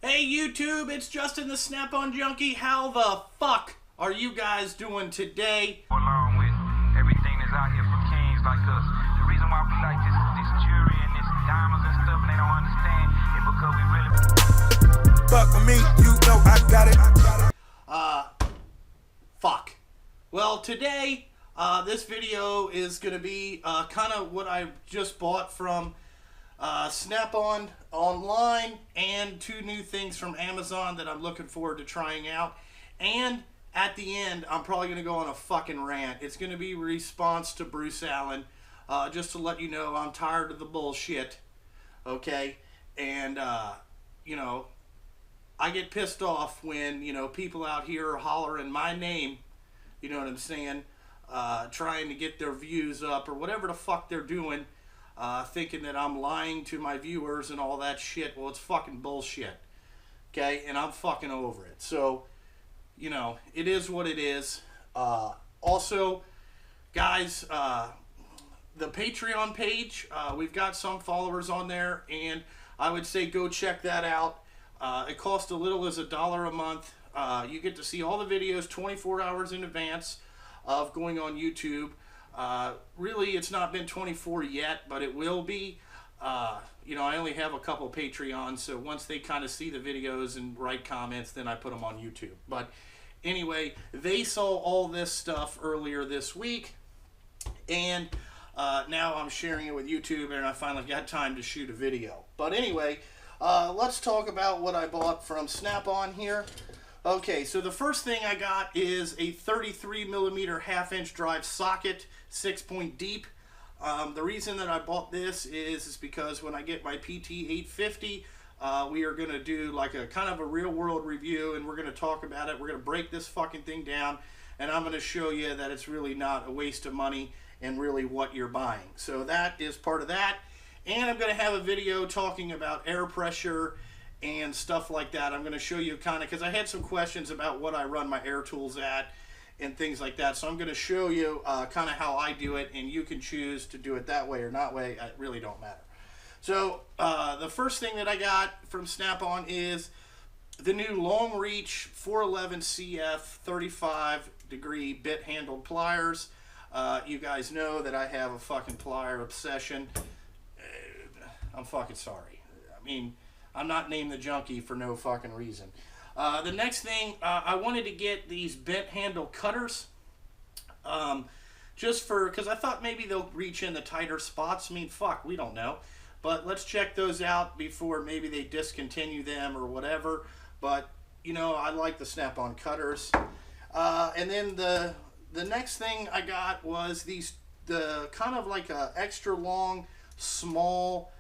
Hey YouTube, it's Justin the Snap-on Junkie. How the fuck are you guys doing today? Along with everything that's out here for kings like us. The reason why we like this jewelry and this diamonds and stuff, and they don't understand it because we really fuck with me, you know I got it. Fuck. Well, today, this video is gonna be kind of what I just bought from Snap-on online, and two new things from Amazon that I'm looking forward to trying out. And at the end, I'm probably going to go on a fucking rant. It's going to be a response to Bruce Allen, just to let you know I'm tired of the bullshit, okay? And, you know, I get pissed off when, you know, people out here are hollering my name, you know what I'm saying, trying to get their views up or whatever the fuck they're doing. Thinking that I'm lying to my viewers and all that shit. Well, it's fucking bullshit. Okay? And I'm fucking over it. So, you know, it is what it is. Also, guys, the Patreon page, we've got some followers on there, and I would say go check that out. It costs a little as $1 a month. You get to see all the videos 24 hours in advance of going on YouTube. Really, it's not been 24 yet, but it will be. You know, I only have a couple Patreons, so once they kind of see the videos and write comments, then I put them on YouTube. But anyway, they saw all this stuff earlier this week, and now I'm sharing it with YouTube, and I finally got time to shoot a video. But anyway, let's talk about what I bought from Snap-on here. Okay, so the first thing I got is a 33mm half-inch drive socket, 6-point deep. The reason that I bought this is because when I get my PT850, we are going to do like a kind of a real-world review, and we're going to talk about it. We're going to break this fucking thing down, and I'm going to show you that it's really not a waste of money and really what you're buying. So that is part of that. And I'm going to have a video talking about air pressure and stuff like that. I'm going to show you kind of, because I had some questions about what I run my air tools at and things like that. So I'm going to show you kind of how I do it, and you can choose to do it that way or not way. It really don't matter. So the first thing that I got from Snap-on is the new long reach 411 CF 35 degree bit handled pliers. You guys know that I have a fucking plier obsession. I'm fucking sorry. I mean, I'm not named the Junkie for no fucking reason. The next thing, I wanted to get these bent handle cutters. Just for, because I thought maybe they'll reach in the tighter spots. I mean, fuck, we don't know. But let's check those out before maybe they discontinue them or whatever. But, you know, I like the Snap-on cutters. And then the next thing I got was the kind of like a extra long, small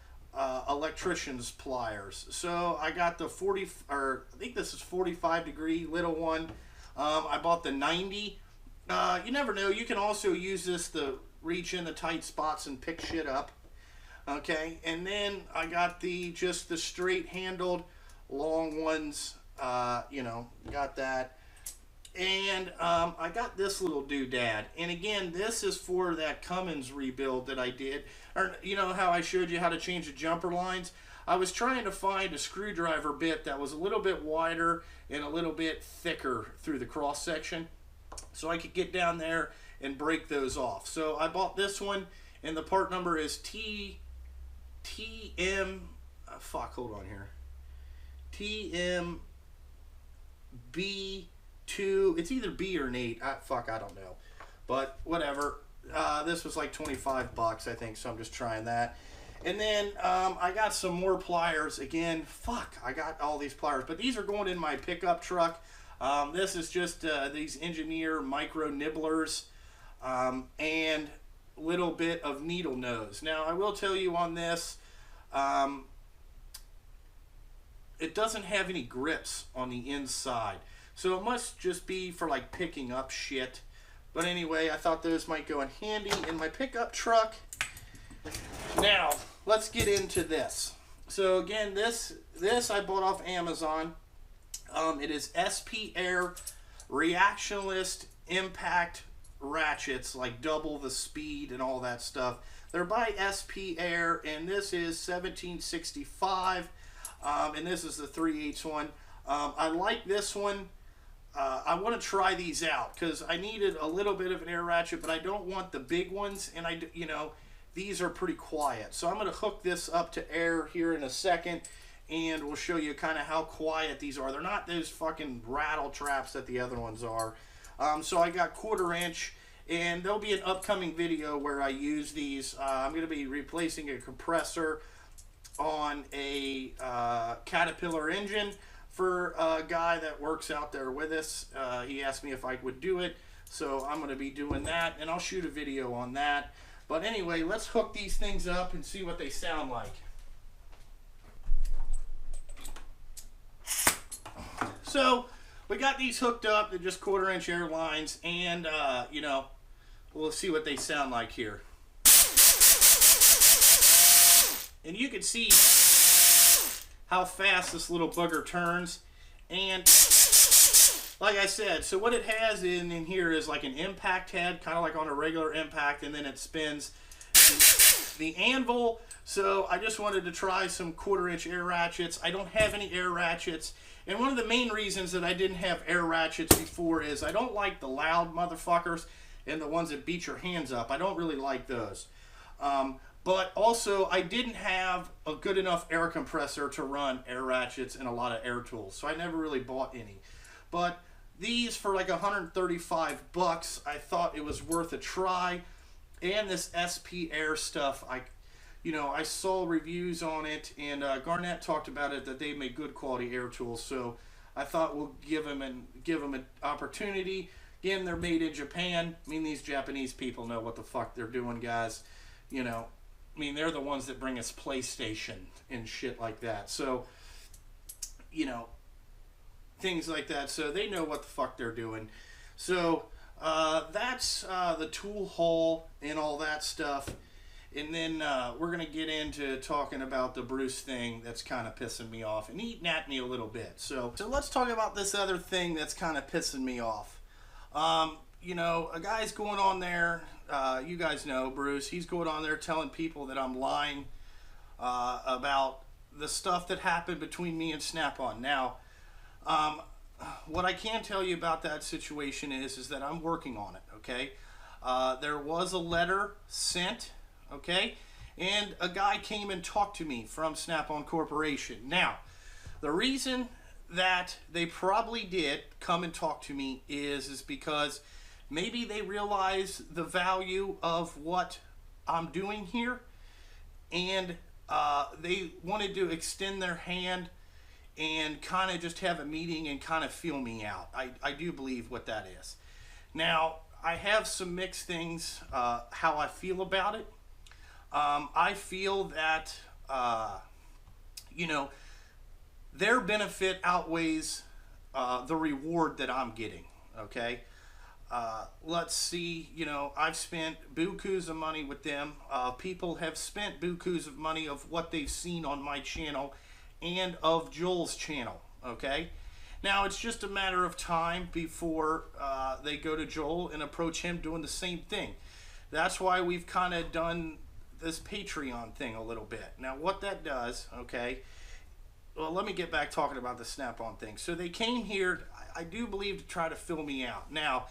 electrician's pliers. So I got the 40, or I think this is 45 degree little one. I bought the 90. You never know, you can also use this to reach in the tight spots and pick shit up. Okay, and then I got just the straight handled long ones. You know, got that. And I got this little doodad, and again, this is for that Cummins rebuild that I did. Or, you know how I showed you how to change the jumper lines? I was trying to find a screwdriver bit that was a little bit wider and a little bit thicker through the cross section, so I could get down there and break those off. So I bought this one, and the part number is hold on here, TMB2, it's either B or an 8, I don't know, but whatever. This was like 25 bucks, I think, so I'm just trying that. And then I got some more pliers. Again, fuck, I got all these pliers, but these are going in my pickup truck. This is just these engineer micro nibblers and little bit of needle nose. Now, I will tell you on this, it doesn't have any grips on the inside, so it must just be for like picking up shit. But anyway, I thought those might go in handy in my pickup truck. Now, let's get into this. So again, this I bought off Amazon. It is SP Air Reactionless Impact ratchets, like double the speed and all that stuff. They're by SP Air, and this is 1765. and this is the 3/8 one. I like this one. I want to try these out because I needed a little bit of an air ratchet, but I don't want the big ones, and these are pretty quiet. So I'm going to hook this up to air here in a second, and we'll show you kind of how quiet these are. They're not those fucking rattle traps that the other ones are. So I got 1/4 inch, and there'll be an upcoming video where I use these. I'm going to be replacing a compressor on a Caterpillar engine for a guy that works out there with us. He asked me if I would do it, so I'm going to be doing that, and I'll shoot a video on that. But anyway, let's hook these things up and see what they sound like. So we got these hooked up. They're just 1/4 inch air lines, and we'll see what they sound like here. And you can see how fast this little bugger turns. And like I said, so what it has in here is like an impact head, kind of like on a regular impact, and then it spins the anvil. So I just wanted to try some 1/4 inch air ratchets. I don't have any air ratchets. And one of the main reasons that I didn't have air ratchets before is I don't like the loud motherfuckers and the ones that beat your hands up. I don't really like those. But also, I didn't have a good enough air compressor to run air ratchets and a lot of air tools, so I never really bought any. But these, for like $135, I thought it was worth a try. And this SP Air stuff, I saw reviews on it, and Garnett talked about it, that they make good quality air tools. So I thought we'll give them an opportunity. Again, they're made in Japan. I mean, these Japanese people know what the fuck they're doing, guys. They're the ones that bring us PlayStation and shit like that. So, things like that. So they know what the fuck they're doing. So that's the tool haul and all that stuff. And then we're going to get into talking about the Bruce thing that's kind of pissing me off and eating at me a little bit. So let's talk about this other thing that's kind of pissing me off. A guy's going on there, you guys know Bruce, he's going on there telling people that I'm lying about the stuff that happened between me and Snap-on. Now, what I can tell you about that situation is that I'm working on it, okay? There was a letter sent, okay? And a guy came and talked to me from Snap-on Corporation. Now, the reason that they probably did come and talk to me is because maybe they realize the value of what I'm doing here, and they wanted to extend their hand and kind of just have a meeting and kind of feel me out. I do believe what that is. Now, I have some mixed things how I feel about it. I feel that, their benefit outweighs the reward that I'm getting, okay? Let's see, I've spent bukus of money with them. People have spent bukus of money of what they've seen on my channel and of Joel's channel, okay? Now, it's just a matter of time before they go to Joel and approach him doing the same thing. That's why we've kind of done this Patreon thing a little bit. Now, what that does, okay, well, let me get back talking about the Snap-on thing. So they came here, I do believe, to try to fill me out. Now,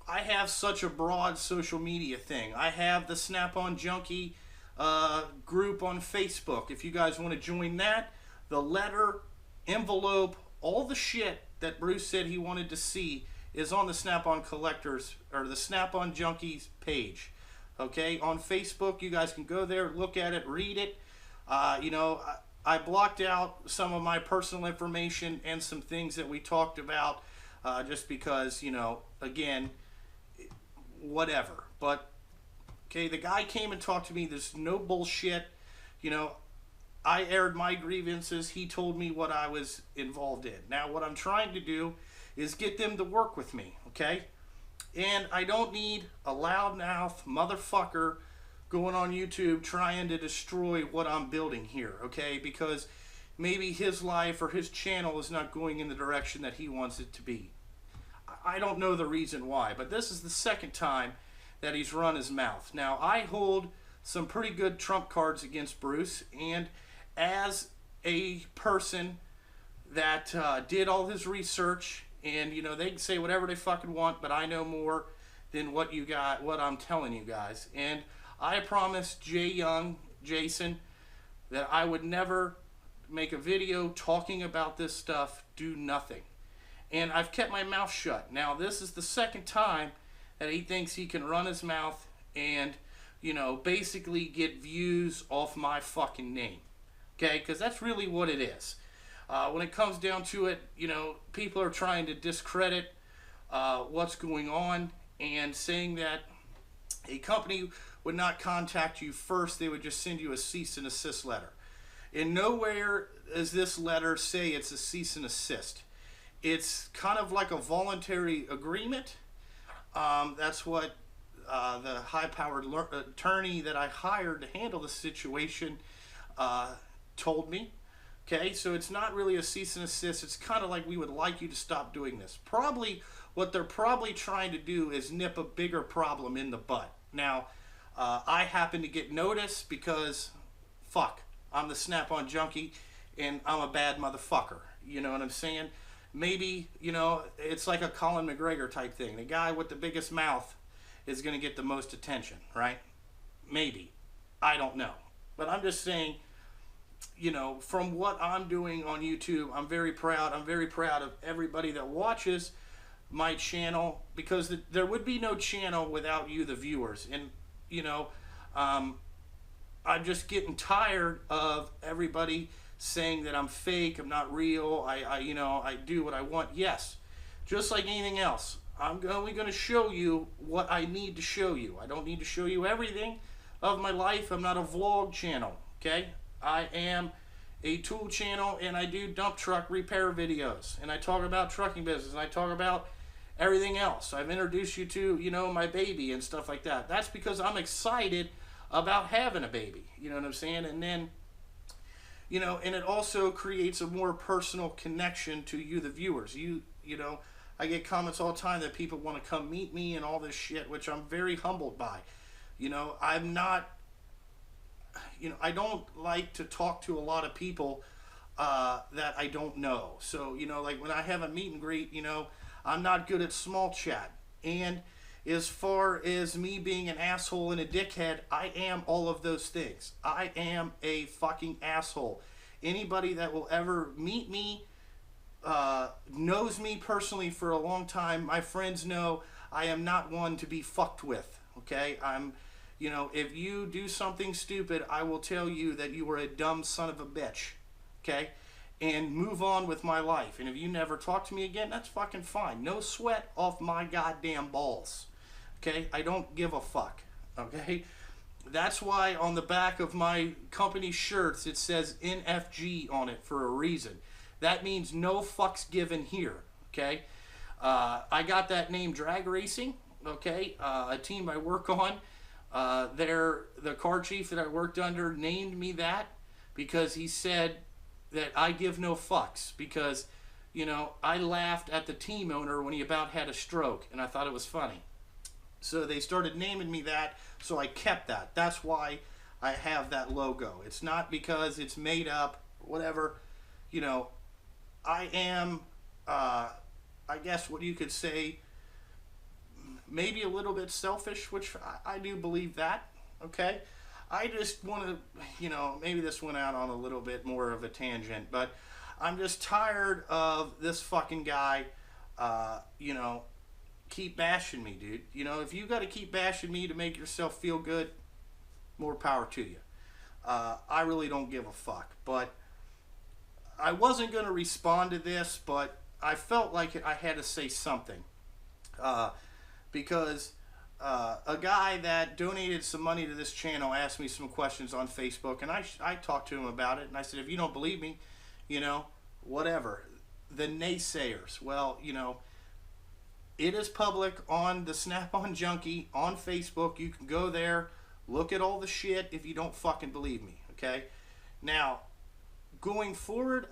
I have such a broad social media thing. I have the Snap-on Junkie group on Facebook. If you guys want to join that, the letter, envelope, all the shit that Bruce said he wanted to see is on the Snap-on Collectors, or the Snap-on Junkies page. Okay, on Facebook, you guys can go there, look at it, read it. I blocked out some of my personal information and some things that we talked about just because, again, whatever. But, okay, the guy came and talked to me. There's no bullshit. I aired my grievances. He told me what I was involved in. Now, what I'm trying to do is get them to work with me, okay? And I don't need a loudmouth motherfucker going on YouTube trying to destroy what I'm building here, okay? Because maybe his life or his channel is not going in the direction that he wants it to be. I don't know the reason why, but this is the second time that he's run his mouth. Now, I hold some pretty good trump cards against Bruce, and as a person that did all his research, and they can say whatever they fucking want, but I know more than what I'm telling you guys. And I promised Jason, that I would never make a video talking about this stuff, do nothing. And I've kept my mouth shut. Now, this is the second time that he thinks he can run his mouth and, basically get views off my fucking name. Okay? Because that's really what it is. When it comes down to it, people are trying to discredit what's going on and saying that a company would not contact you first, they would just send you a cease and desist letter. And nowhere does this letter say it's a cease and desist. It's kind of like a voluntary agreement. That's what the high-powered attorney that I hired to handle the situation told me. Okay, so it's not really a cease and desist. It's kind of like, we would like you to stop doing this. What they're probably trying to do is nip a bigger problem in the bud. Now, I happen to get noticed because, I'm the Snap-on Junkie, and I'm a bad motherfucker. You know what I'm saying? Maybe, it's like a Colin McGregor type thing. The guy with the biggest mouth is going to get the most attention, right? Maybe. I don't know. But I'm just saying, from what I'm doing on YouTube, I'm very proud. I'm very proud of everybody that watches my channel, because there would be no channel without you, the viewers. And, I'm just getting tired of everybody saying that I'm fake, I'm not real, I do what I want. Yes, just like anything else, I'm only going to show you what I need to show you. I don't need to show you everything of my life. I'm not a vlog channel, okay? I am a tool channel, and I do dump truck repair videos, and I talk about trucking business, and I talk about everything else. I've introduced you to, my baby and stuff like that. That's because I'm excited about having a baby, you know what I'm saying? And then, and it also creates a more personal connection to you, the viewers. I get comments all the time that people want to come meet me and all this shit, which I'm very humbled by. I'm not, I don't like to talk to a lot of people that I don't know. So, like when I have a meet and greet, I'm not good at small chat. And as far as me being an asshole and a dickhead, I am all of those things. I am a fucking asshole. Anybody that will ever meet me, knows me personally for a long time. My friends know I am not one to be fucked with, okay? If you do something stupid, I will tell you that you are a dumb son of a bitch, okay? And move on with my life. And if you never talk to me again, that's fucking fine. No sweat off my goddamn balls, okay? I don't give a fuck, okay? That's why on the back of my company shirts it says NFG on it for a reason. That means no fucks given here, okay? I got that name Drag Racing, okay? A team I work on. The car chief that I worked under named me that because he said that I give no fucks, because, I laughed at the team owner when he about had a stroke, and I thought it was funny. So they started naming me that, so I kept that. That's why I have that logo. It's not because it's made up, whatever. I am, I guess what you could say, maybe a little bit selfish, which I do believe that, okay? I just want to, maybe this went out on a little bit more of a tangent, but I'm just tired of this fucking guy, keep bashing me, dude. If you got to keep bashing me to make yourself feel good, more power to you. I really don't give a fuck, but I wasn't going to respond to this, but I felt like I had to say something, because a guy that donated some money to this channel asked me some questions on Facebook, and I talked to him about it, and I said, if you don't believe me, whatever. The naysayers, well, it is public on the Snap-on Junkie on Facebook. You can go there, look at all the shit if you don't fucking believe me, okay? Now, going forward,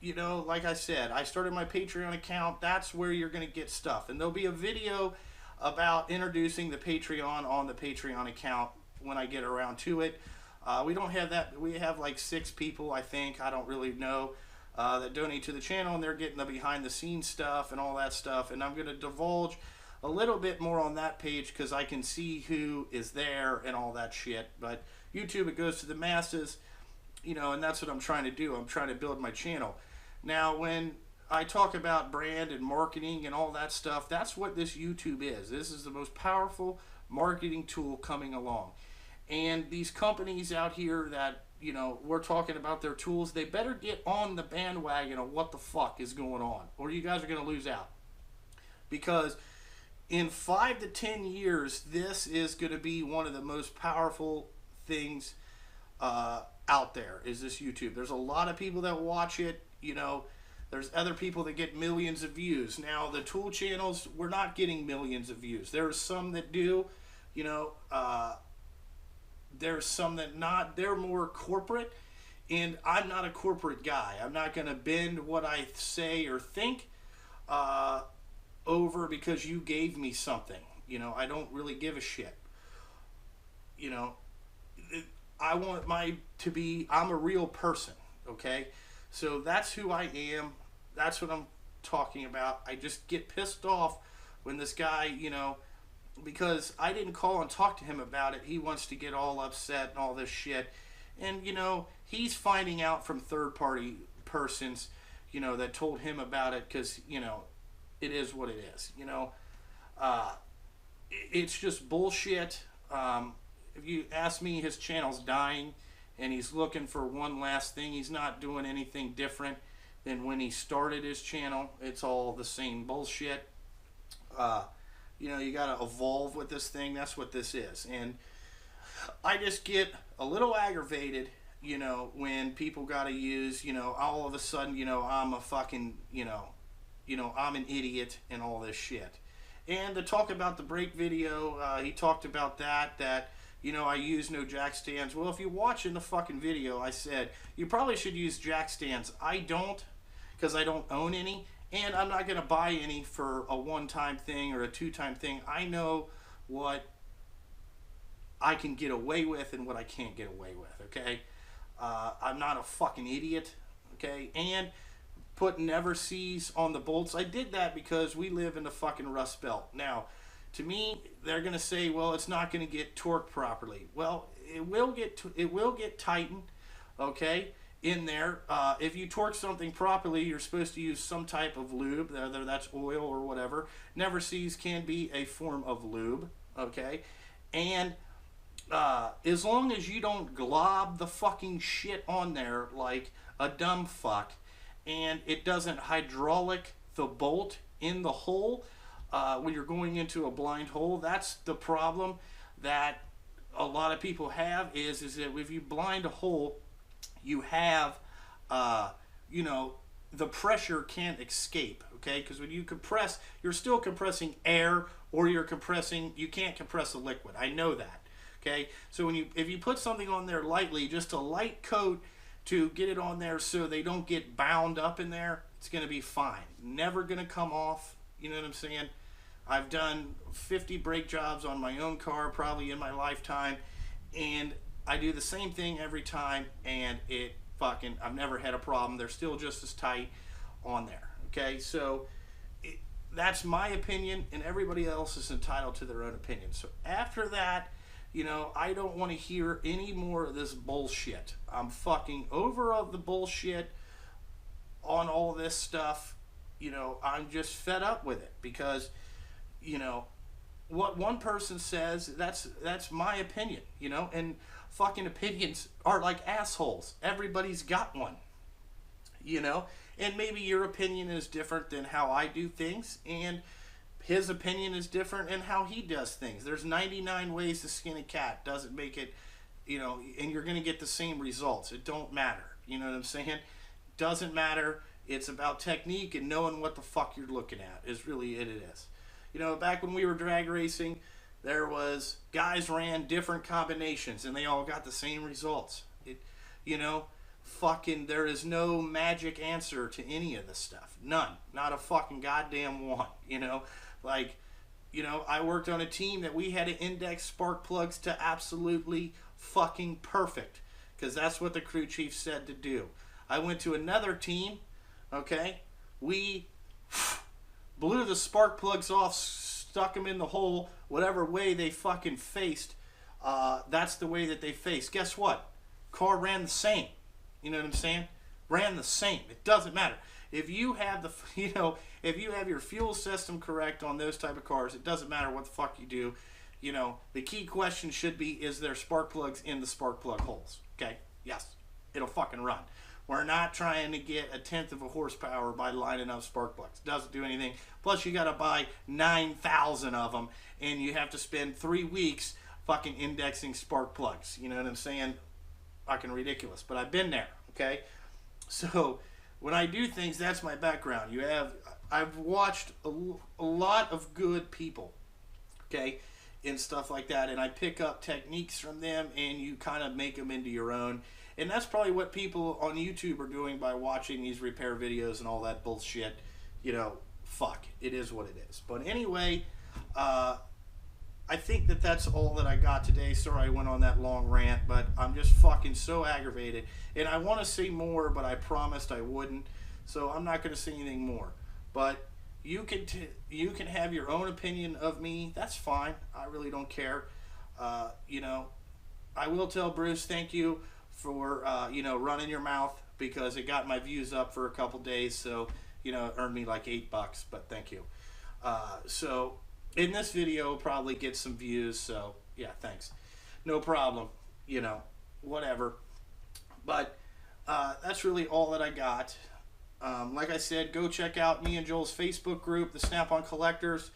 like I said, I started my Patreon account. That's where you're going to get stuff. And there'll be a video about introducing the Patreon on the Patreon account when I get around to it. We don't have that. We have like 6 people, I think. I don't really know, that donate to the channel, and they're getting the behind the scenes stuff and all that stuff. And I'm going to divulge a little bit more on that page because I can see who is there and all that shit. But YouTube, it goes to the masses, and that's what I'm trying to do. I'm trying to build my channel. Now, when I talk about brand and marketing and all that stuff, that's what this YouTube is. This is the most powerful marketing tool coming along. And these companies out here that, we're talking about their tools, they better get on the bandwagon of what the fuck is going on, or you guys are going to lose out. Because in 5 to 10 years, this is going to be one of the most powerful things out there, is this YouTube. There's a lot of people that watch it, There's other people that get millions of views. Now, the tool channels, we're not getting millions of views. There are some that do, there's some that not. They're more corporate, and I'm not a corporate guy. I'm not going to bend what I say or think over because you gave me something. I don't really give a shit. I want I'm a real person, okay? So that's who I am. That's what I'm talking about. I just get pissed off when this guy, because I didn't call and talk to him about it. He wants to get all upset and all this shit. And, he's finding out from third-party persons, that told him about it because, it is what it is. It's just bullshit. If you ask me, his channel's dying, and he's looking for one last thing. He's not doing anything different than when he started his channel. It's all the same bullshit. You got to evolve with this thing. That's what this is. And I just get a little aggravated, when people got to use, all of a sudden, I'm a fucking, I'm an idiot and all this shit. And to talk about the break video, he talked about that, I use no jack stands. Well, if you watch in the fucking video, I said, you probably should use jack stands. I don't, because I don't own any. And I'm not going to buy any for a one-time thing or a two-time thing. I know what I can get away with and what I can't get away with, okay? I'm not a fucking idiot, okay? And put never sees on the bolts. I did that because we live in the fucking Rust Belt. Now, to me, they're going to say, well, it's not going to get torqued properly. Well, it will get tightened, okay? In there, if you torque something properly, you're supposed to use some type of lube, whether that's oil or whatever. Never sees can be a form of lube, okay? And as long as you don't glob the fucking shit on there like a dumb fuck, and it doesn't hydraulic the bolt in the hole when you're going into a blind hole, that's the problem that a lot of people have is that if you blind a hole, you have, the pressure can't escape, okay? Because when you compress, you're still compressing air, or you can't compress a liquid. I know that, okay? So if you put something on there lightly, just a light coat to get it on there so they don't get bound up in there, it's going to be fine. Never going to come off, you know what I'm saying? I've done 50 brake jobs on my own car probably in my lifetime, and I do the same thing every time, and I've never had a problem. They're still just as tight on there, okay? So that's my opinion, and everybody else is entitled to their own opinion. So after that, I don't want to hear any more of this bullshit. I'm fucking over of the bullshit on all this stuff. I'm just fed up with it because, what one person says, that's my opinion, and fucking opinions are like assholes. Everybody's got one, and maybe your opinion is different than how I do things, and his opinion is different in how he does things. There's 99 ways to skin a cat. Doesn't make it, and you're going to get the same results. It don't matter. You know what I'm saying? Doesn't matter. It's about technique and knowing what the fuck you're looking at is really it is. Back when we were drag racing, there was guys ran different combinations and they all got the same results. There is no magic answer to any of this stuff. None. Not a fucking goddamn one. I worked on a team that we had to index spark plugs to absolutely fucking perfect. because that's what the crew chief said to do. I went to another team, okay? We blew the spark plugs off, stuck them in the hole, whatever way they fucking faced. That's the way that they faced. Guess what? Car ran the same. You know what I'm saying? Ran the same. It doesn't matter. If you have the, if you have your fuel system correct on those type of cars, it doesn't matter what the fuck you do. The key question should be, is there spark plugs in the spark plug holes? Okay? Yes. It'll fucking run. We're not trying to get 1/10 of a horsepower by lining up spark plugs. Doesn't do anything. Plus, you got to buy 9,000 of them, and you have to spend 3 weeks fucking indexing spark plugs. You know what I'm saying? Fucking ridiculous. But I've been there. Okay? So when I do things, that's my background. I've watched a lot of good people, okay, and stuff like that, and I pick up techniques from them, and you kind of make them into your own. And that's probably what people on YouTube are doing by watching these repair videos and all that bullshit. Fuck, it is what it is. But anyway, I think that's all that I got today. Sorry I went on that long rant, but I'm just fucking so aggravated. And I want to say more, but I promised I wouldn't. So I'm not going to say anything more. But you can have your own opinion of me. That's fine. I really don't care. I will tell Bruce thank you for, running your mouth, because it got my views up for a couple days. So, it earned me like $8, but thank you. So in this video, probably get some views. So yeah, thanks. No problem. Whatever. But that's really all that I got. Like I said, go check out me and Joel's Facebook group, the Snap-on Collectors.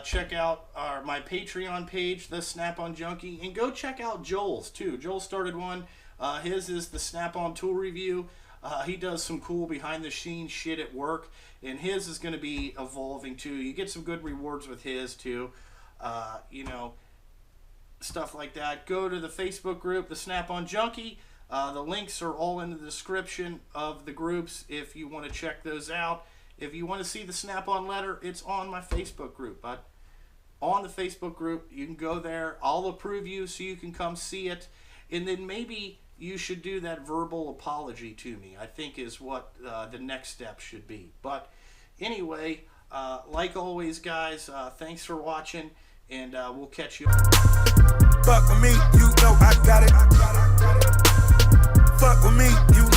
Check out my Patreon page, the Snap-on Junkie, and go check out Joel's too. Joel started one. His is the Snap-on Tool Review. He does some cool behind-the-scenes shit at work, and his is going to be evolving too. You get some good rewards with his too. Stuff like that. Go to the Facebook group, the Snap-on Junkie. The links are all in the description of the groups if you want to check those out. If you want to see the Snap-on letter, it's on my Facebook group. But on the Facebook group, you can go there. I'll approve you so you can come see it. And then maybe you should do that verbal apology to me, I think is what the next step should be. But anyway, like always, guys, thanks for watching, and we'll catch you. Fuck with me, you know I got it. Fuck with me, you know.